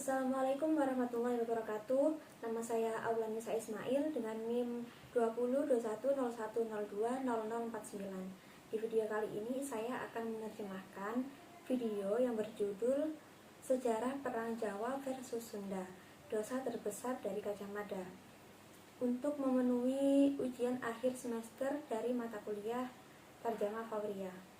Assalamualaikum warahmatullahi wabarakatuh. Nama saya Aulan Nisa Ismail dengan NIM 202101020049. Di video kali ini saya akan menerjemahkan video yang berjudul Sejarah Perang Jawa versus Sunda, Dosa Terbesar dari Gajah Mada, untuk memenuhi ujian akhir semester dari mata kuliah Tarjamah Fawriyah.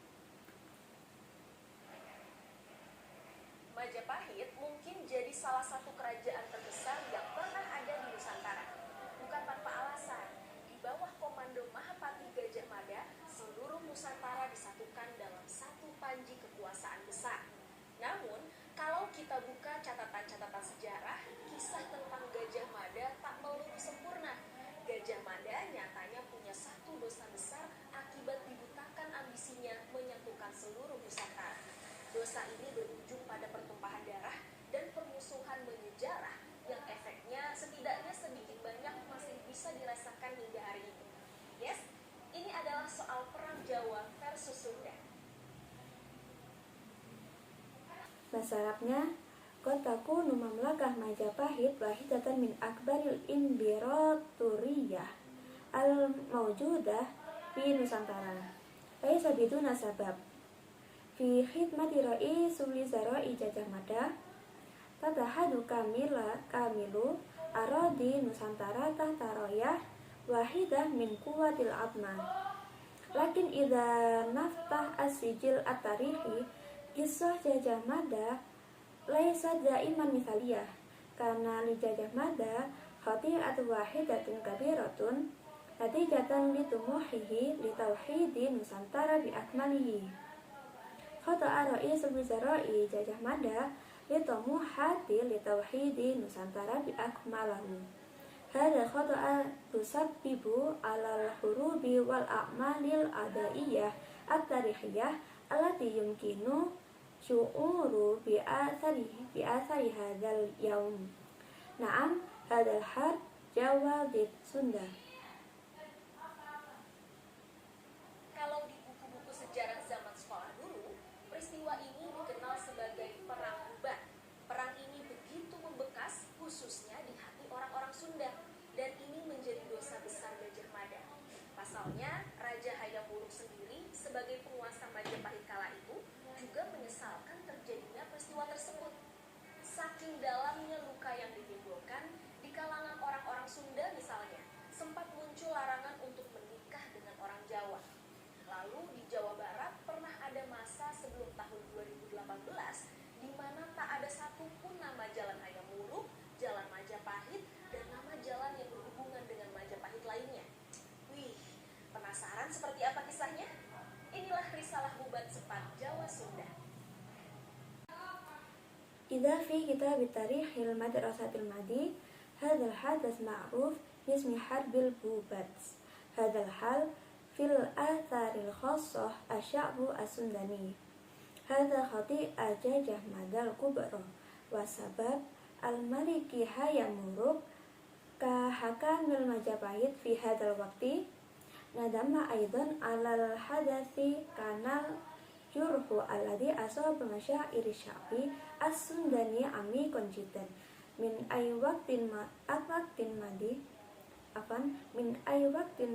Majapahit mungkin jadi salah satu kerajaan terbesar yang pernah ada di Nusantara. Bukan tanpa alasan, di bawah komando Mahapati Gajah Mada, seluruh Nusantara disatukan dalam satu panji kekuasaan besar. Namun, kalau kita buka catatan-catatan sejarah, kisah tentang Gajah Mada tak melulu sempurna. Gajah Mada nyatanya punya satu dosa besar akibat dibutakan ambisinya menyatukan seluruh Nusantara. Dosa ini berujung pada pertumpahan darah dan permusuhan menyejarah yang efeknya setidaknya sedikit banyak masih bisa dirasakan hingga hari ini. Yes, ini adalah soal Perang Jawa versus Sunda. Bahasa Arabnya, Kotaku Mamlakah Majapahit wahidatan min akbaril imbiraturiyah al-mawjudah fi Nusantara. Laisa biduna sabab. Fi khidmati ra'isul wizara'i Gajah Mada tatahadu kamilu aradi Nusantara tahta rayah wahidah min kuwatil atman. Lakin idza naftah as-sijil at-tarihi kisah Gajah Mada laisa daiman mithaliyah, karena li Gajah Mada khati'atu wahidatin kabiratun natijatan litumuhihi litauhidi Nusantara bi akmalihi. Khata'a ra'isul wizara'i Gajah Mada litumuhati litauhidi Nusantara bi akmalahu. Hadha khata'a tusabbibu alal hurubi wal a'malil adaiyah at-tarihiyah allati yumkinu syu'uru bi athari hadzal yaum. Na'am, hadzal harb Jawa vid Sunda. Kalau di buku-buku sejarah zaman sekolah dulu, peristiwa ini dikenal sebagai Perang Uban. Perang ini begitu membekas, khususnya di hati orang-orang Sunda, dan ini menjadi dosa besar Gajah Mada. Pasalnya, Raja Hayam Wuruk sendiri sebagai penguasa Majapahit kala itu juga menyesalkan terjadinya peristiwa tersebut. Saking dalamnya luka yang ditimbulkan di kalangan orang-orang Sunda misalnya, sempat muncul larangan untuk menikah dengan orang Jawa. Lalu di Jawa Barat pernah ada masa sebelum tahun 2018 di mana tak ada satupun nama Jalan Hayam Wuruk, Jalan Majapahit, dan nama jalan yang berhubungan dengan Majapahit lainnya. Wih, penasaran seperti apa kisahnya? Inilah risalah Bubat Sepat Jawa Sunda. Idza fi kitab Tarikhil Madrasatil Madi hadzal hadas ma'ruf bismi harbil Bubats. Hadzal hal fil atharil khassah asy'abu as-sundani. Hadza khati'a Gajah Mada al-kubra wa sabab al-maliki Hayam Wuruk ka hakamil Majapahit fi hadzal waqti. Nadama aidan alal hadathi kanal jurhu alladhi asaba masyair sya'bi as-sundani amikon jiddan min ay waqtin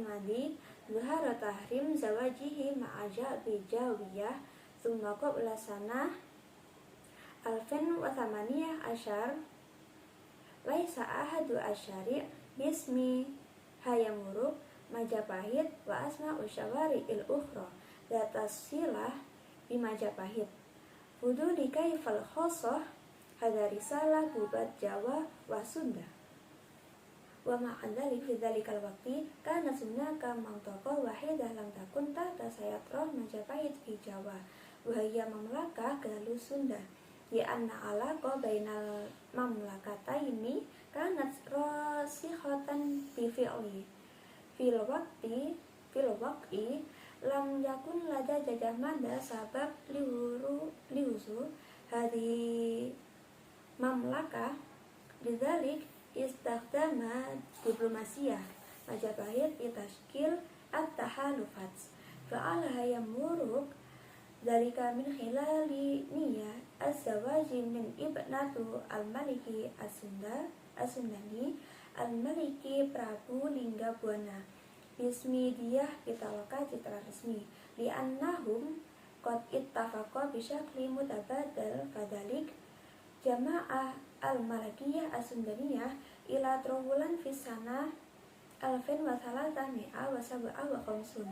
madi zuhara tahrim zawajihi ma'aja bijawiyah thumma qabla sanah alfin wa thamaniyah asyar laisa ahadu asyari bismi Hayam Wuruk Majapahit wa asma usyawari il ukhra datasilah bi Majapahit huduli kaifal khosoh hadha risalah Bubat Jawa wa Sunda. Wa ma'adhali fi dhalikal waqti kana sunnaka mangtoko wahidah lam takun tata sayatroh Majapahit fi Jawa wa hiya mamlakah galu Sunda ya anna alaqa bainal mamlakataini kanat rasikhatan bi fi'li fil waqti lam yakun lada Gajah Mada sabab lihusu hadi mamlakah lidzalik istakhdama diplomasiyah Majapahit itashkil at-tahalufat fa'ala Hayam Wuruk Dzalika min khilali niyah az-zawaji min ibnatu al-maliki as-sundani al-maliki Prabu Linggabuana bismi diyah pitaloka citra resmi li'annahum qad ittafaqa bisyakli mutabadal fadalik jama'ah al-malakiyah as-sundaniyah ila trawulan fisana alfin wa thalatha mi'a wa sab'a wa khamsun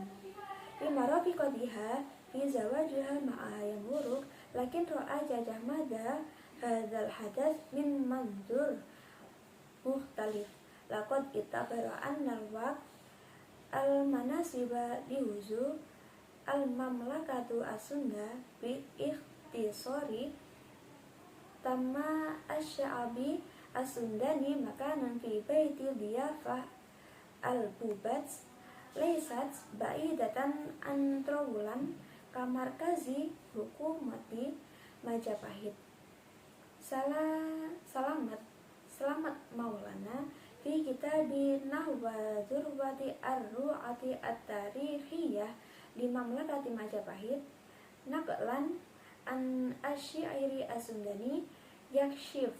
lima rafiqatiha fi zawajiha ma'a yamuruk lakin ro'a Jajah Mada hadzal hadath min manzur mukhtalif laqad itabara annal waqt al-manasiba lihuzu al-mamlakatu as-sunda bi ikhtisari tamma asy-sya'bi as-sundani makanan fi baiti diyafah al-bubats laysat ba'idatan an trawulan kamarkazi hukumati Majapahit. Selamat Maulana fi kitabi nahwa dzurwati ar-ru'ati at-tarikhiyah di Mamlakati Majapahit naqlan an asy-syairi as-sundani yakshif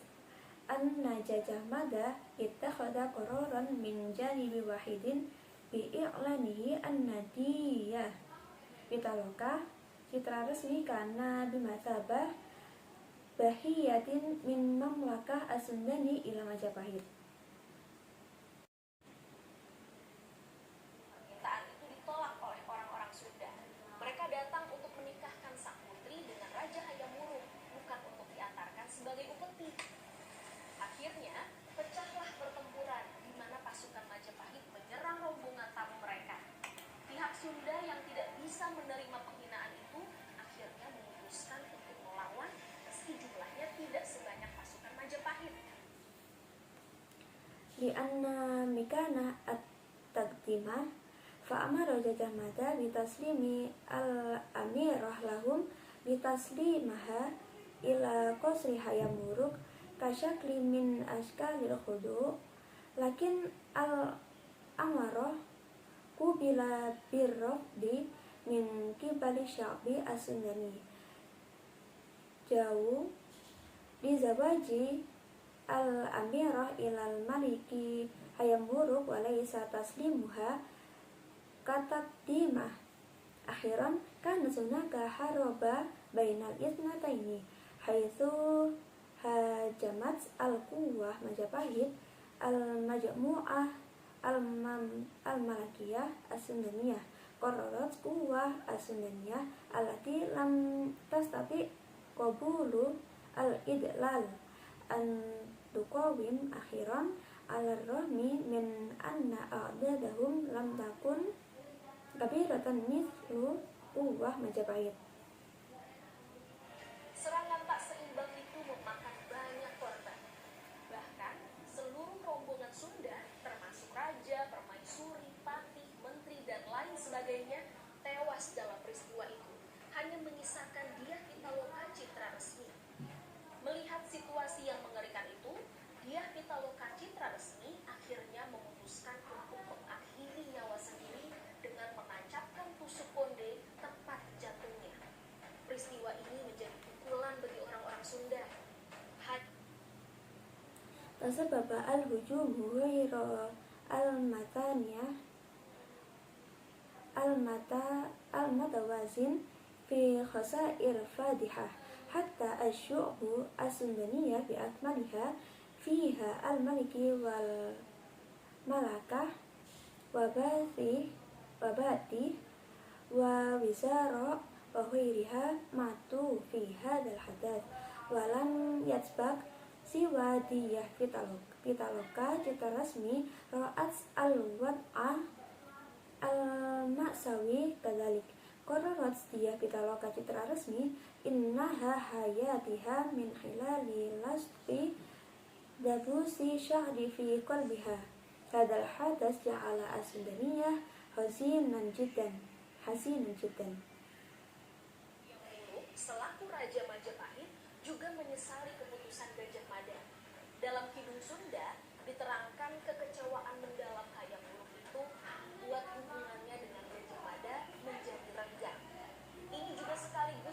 anna Jajah Mada ittakhadha qararan min janibi wahidin bi i'lanihi anna diyah pitaloka citra resmi kana bimatabah bahiyatin min mamlakah as-sundani ila Majapahit. Permintaan itu ditolak oleh orang-orang Sunda. Mereka datang untuk menikahkan sang putri dengan Raja Hayam Wuruk, bukan untuk diantarkan sebagai upeti. Akhirnya, pecahlah pertempuran di mana pasukan Majapahit menyerang rombongan tamu mereka. Pihak Sunda yang tidak bisa menerima penghinaan itu akhirnya memutuskan untuk melawan meski jumlahnya tidak sebanyak pasukan Majapahit. Li anna mikana at-taqdimah fa'amara Jajah Mada bitaslimi al-amirah lahum bitaslimaha ila qasri Hayam Wuruk kasyakli min ashkalil khudu lakin al-amarah kubila birrafdi min kibali sya'bi as-sundani jauh di zawaji al-amirah ilal maliki Hayam Wuruk walaysa taslimuha kataqdimah akhiran kana sunaka haraba bainal itnataini haitsu hajamat al-quwwah Majapahit al-majmu'ah al-malakiyah as-sundaniyah qararat quwwah as-sundaniyah allati lam tastati qabulu al-idlal an tuqawim akhiran ala-rahmi min anna a'dadahum lam takun kabiratan mithlu quwwah Majapahit. Serangan tak seimbang itu memakan banyak korban. Bahkan seluruh rombongan Sunda, termasuk raja, permaisuri, patih, menteri, dan lain sebagainya, tewas dalam peristiwa itu. Hanya menyisakan Dyah Pitaloka citra resmi. Melihat situasi yang mengerikan itu, Dyah Pitaloka citra resmi akhirnya memutuskan untuk mengakhiri nyawa sendiri dengan menancapkan tusuk konde tepat jantungnya. Peristiwa ini menjadi pukulan bagi orang-orang Sunda. Tasababa al-hujumu ghairu al-mataniyah al-matawazin fi khasair fadihah hatta asy-syu'bu as-sundaniyah bi akmaliha fiha al-maliki wal malakah wa bati wa wizara wa ghairiha matu fi hadzal hadath wa lam yatsbaq siwa Dyah Pitaloka citra resmi ra'at al-wad'ah al-ma'sawi kadzalik qararat Dyah Pitaloka citra resmi innaha hayatiha min khilali lasfi dabusi syahri fi qalbiha hadzal hadath ja'ala as-sundaniyah hasinan jiddan. Wuruk selaku Raja Majapahit juga menyesali keputusan Gajah Mada. Dalam Kidung Sunda diterangkan kekecewaan mendalam Hayam Wuruk itu membuat hubungannya dengan Gajah Mada menjadi renggang. Ini juga sekaligus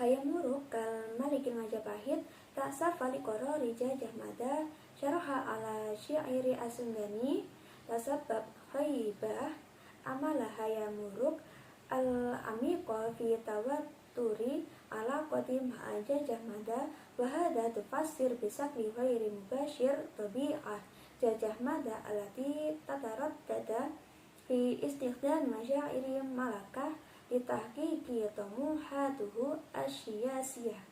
Hayam Wuruk kal Malikil Majapahit ta'safa liqarari Jajah Mada syaraha ala syairi Asundani tasabab khaybah amala Hayam Wuruk al-amiqa fi tawatturi ala qadim Jajah Mada wa hadha tufassir bisakli ghairi mubashir tabi'ah Jajah Mada allati tataraddada fi istikhdam masyairi malakah litahqiqi tamuhatuhu asyiyasiyah.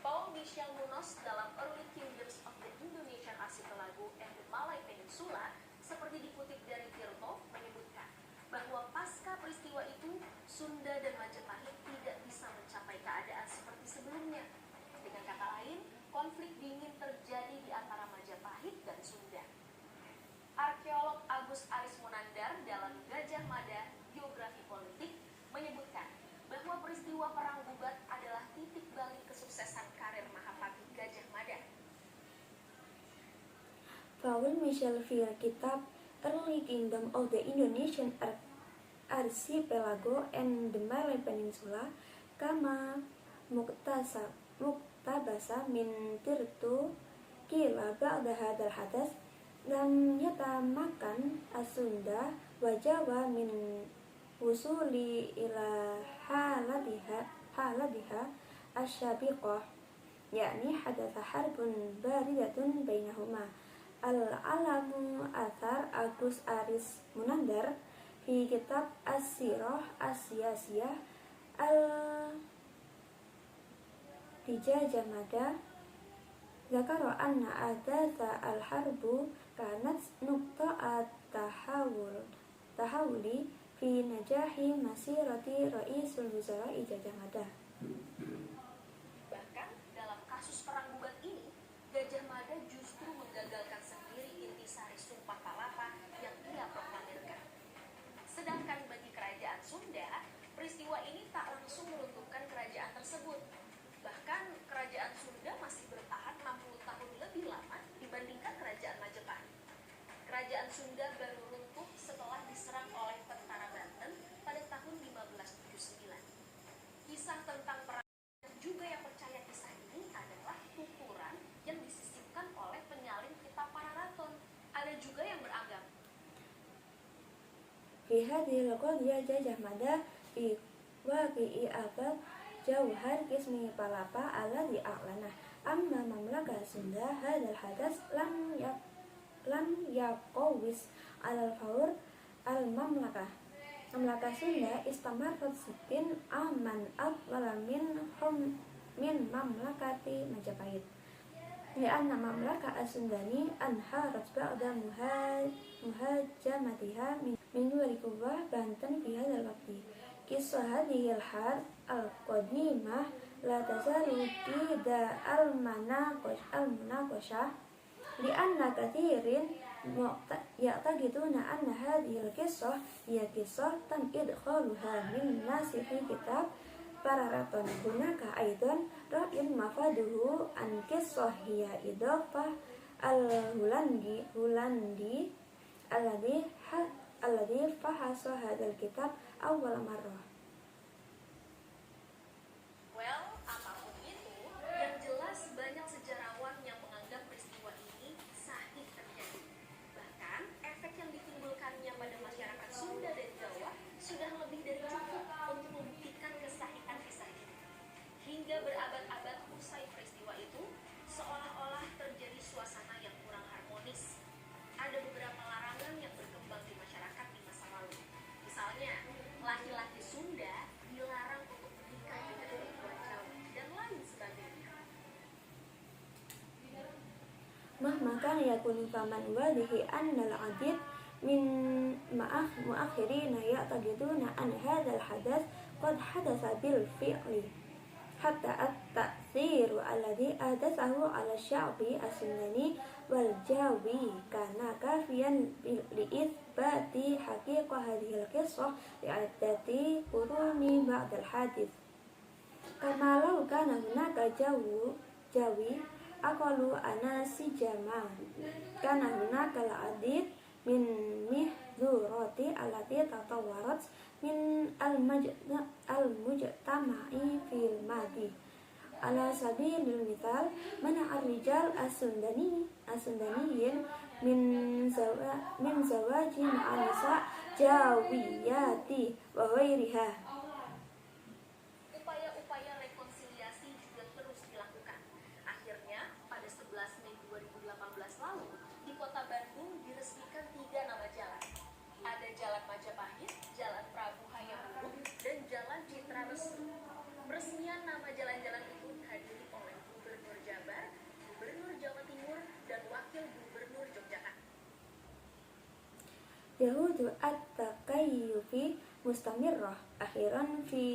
Paul Michel Munoz dalam Early Kingdoms of the Indonesian Archipelago and the Malay Peninsula seperti dikutip dari Tirtov menyebutkan bahwa pasca peristiwa itu Sunda dan Majapahit tidak bisa mencapai keadaan seperti sebelumnya. Dengan kata lain, konflik dingin terjadi di antara Majapahit dan Sunda. Arkeolog Agus Aris Munandar dalam Gajah Mada, Geografi Politik menyebutkan bahwa peristiwa Perang Bubat adalah titik balik kesuksesan karir Mahapati Gajah Mada. Paul Michel fil kitab Early Kingdom of the Indonesian Archipelago and the Malay Peninsula kama muktabasa min tirtu kila ba'da hadal hadas lam yatamakan Asunda wa Jawa min wusuli ila haladiha asyabiqah yakni hadatha harbun baridatun bainahuma. Al-alamu athar Agus Aris Munandar fi kitab As-Sirah As-Siyasiyah Al-Dijajah Mada zakara anna adatha al-harbu kanat nuqta'at tahawuli fi najahi masirati Ra'isul Wuzara'i Jajah Mada. Bahkan dalam kasus Perang Bubat ini, Gajah Mada justru menggagalkan sendiri intisari Sumpah Palapa yang ia proklamirkan. Sedangkan bagi kerajaan Sunda, peristiwa ini tak langsung meruntuhkan kerajaan tersebut. Bahkan kerajaan Sunda masih bertahan 60 tahun lebih lama dibandingkan kerajaan Majapahit. Kerajaan Sunda baru runtuh setelah diserang oleh tentara Banten pada tahun 1579. Kisah tentang perang juga yang percaya kisah ini adalah tuturan yang disisipkan oleh penyalin kitab Pararaton. Ada juga yang beranggap Fi hadhil qadiyah Jajah Mada fi waqi'i abad Jauhar Kismi Palapa alladhi a'lanah amma mamlakah Sunda hadal hadas lam yaqawis al-fawr al-mamlakah. Mamlakah Sunda istamarrat sittin aman afdala min mamlakati Majapahit li'anna mamlakah as-Sundani anharat ba'da muhajamatiha min wali Kuwah Banten fi hadal waqti. Kisah hadhil har al-qadimah la tazalu tida al-munaqashah li'anna kathirin ya'taqiduna anna hadhil kisah hiya kisah tam idkhaluha min nasihi kitab Pararaton. Hunaka aidan ra'in mafaduhu an kisah hiya idafah al-Hulandi alladhi fahasa hadal kitab awal marrah. Well, apapun itu, yang jelas banyak sejarawan yang menganggap peristiwa ini sahih terjadi. Bahkan, efek yang ditimbulkannya pada masyarakat Sunda dan Jawa sudah lebih dari cukup untuk membuktikan kesahihan kisah ini. Hingga berabad-abad usai peristiwa itu, seolah-olah terjadi suasana yang kurang harmonis. Ada beberapa larangan yang berkembang di masyarakat di masa lalu. Misalnya, laki-laki Sunda dilarang untuk menikah dengan perempuan Jawa dan lain sebagainya. Mahma kana yakun faman wadihi annal adid min muakhirina ya'taqiduna an hadzal hadath qad hadatha bil fi'li hatta at-ta'thiru alladhi adathahu ala sya'bi as-Sundani wal Jawi kana kafiyan li'ithbati haqiqah hadhil qissah li'addati quruni ba'dal hadith. Kama law kana hunaka Jawi aqalu anasi jama kana hunaka al-adid min mihdurati allati tatawwarat min al-mujtama jawabiyati. Ala sabilil mithal, mana ar-rijal as-sundaniyin min zawaji ma'anisa jawiyati wa ghairiha. Upaya-upaya rekonsiliasi juga terus dilakukan. Akhirnya, pada 11 Mei 2018 lalu, di Kota Bandung diresmikan 3 nama jalan. Ada Jalan Majapahit, Jalan Prabu Hayam Wuruk, dan Jalan Citra Resmi. Peresmian nama jalan-jalan itu dihadiri oleh Gubernur Jabar, Gubernur Jawa Timur, dan Wakil Gubernur Yogyakarta. Yahudu at-takayyufi mustamirrah akhiran fi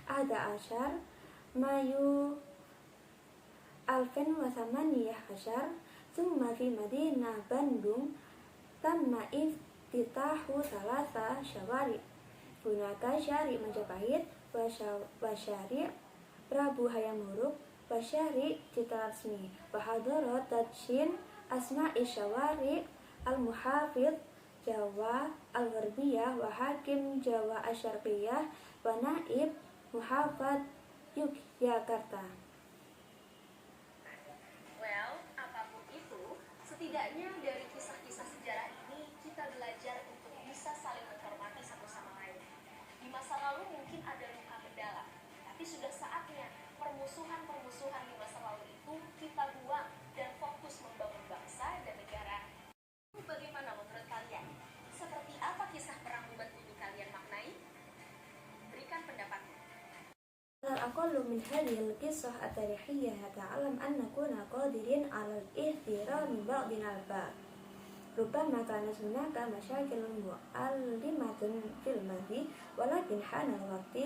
11 Mayu 2018 thumma fi Madinah Bandung tamma iftitahu thalatha syawari hunaka syari Majapahit wa syari Prabu Hayam Wuruk wa syari Citra Resmi wa hadarat tadsin asma'i syawari al-muhafidh Jawa al-Gharbiyah wa hakim Jawa asy-Syarqiyah wa naib muhafadz Yogyakarta. Well, apapun itu, setidaknya dari kisah-kisah sejarah ini kita belajar untuk bisa saling menghormati satu sama lain. Di masa lalu mungkin ada luka mendalam, tapi sudah saatnya permusuhan-permusuhan di masa lalu itu kita buang dan fokus membangun bangsa dan negara. Bagaimana menurut kalian? Seperti apa kisah perang Ubat Budu kalian maknai? Berikan pendapatmu. الأقل من هذه القصة التاريخية نتعلم أن نكون قادرين على الاحترام بعضنا البعض. ربما كانت هناك مشاكل مؤلمة في الماضي، ولكن حان الوقت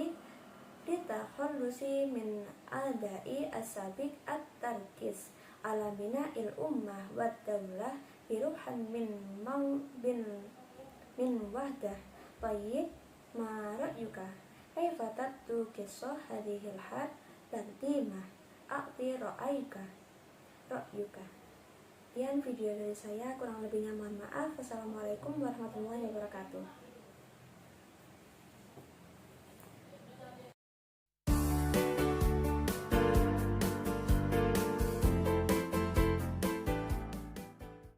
للتخلص من أعداء السابق التركيز على بناء الأمة والدولة بروح من وحدة. طيب، ما رأيك؟ كيف تبدو قصة هذه الحال تقديمه؟ أعطي رأيك. Sekian video dari saya, kurang lebihnya mohon maaf. Wassalamualaikum warahmatullahi wabarakatuh.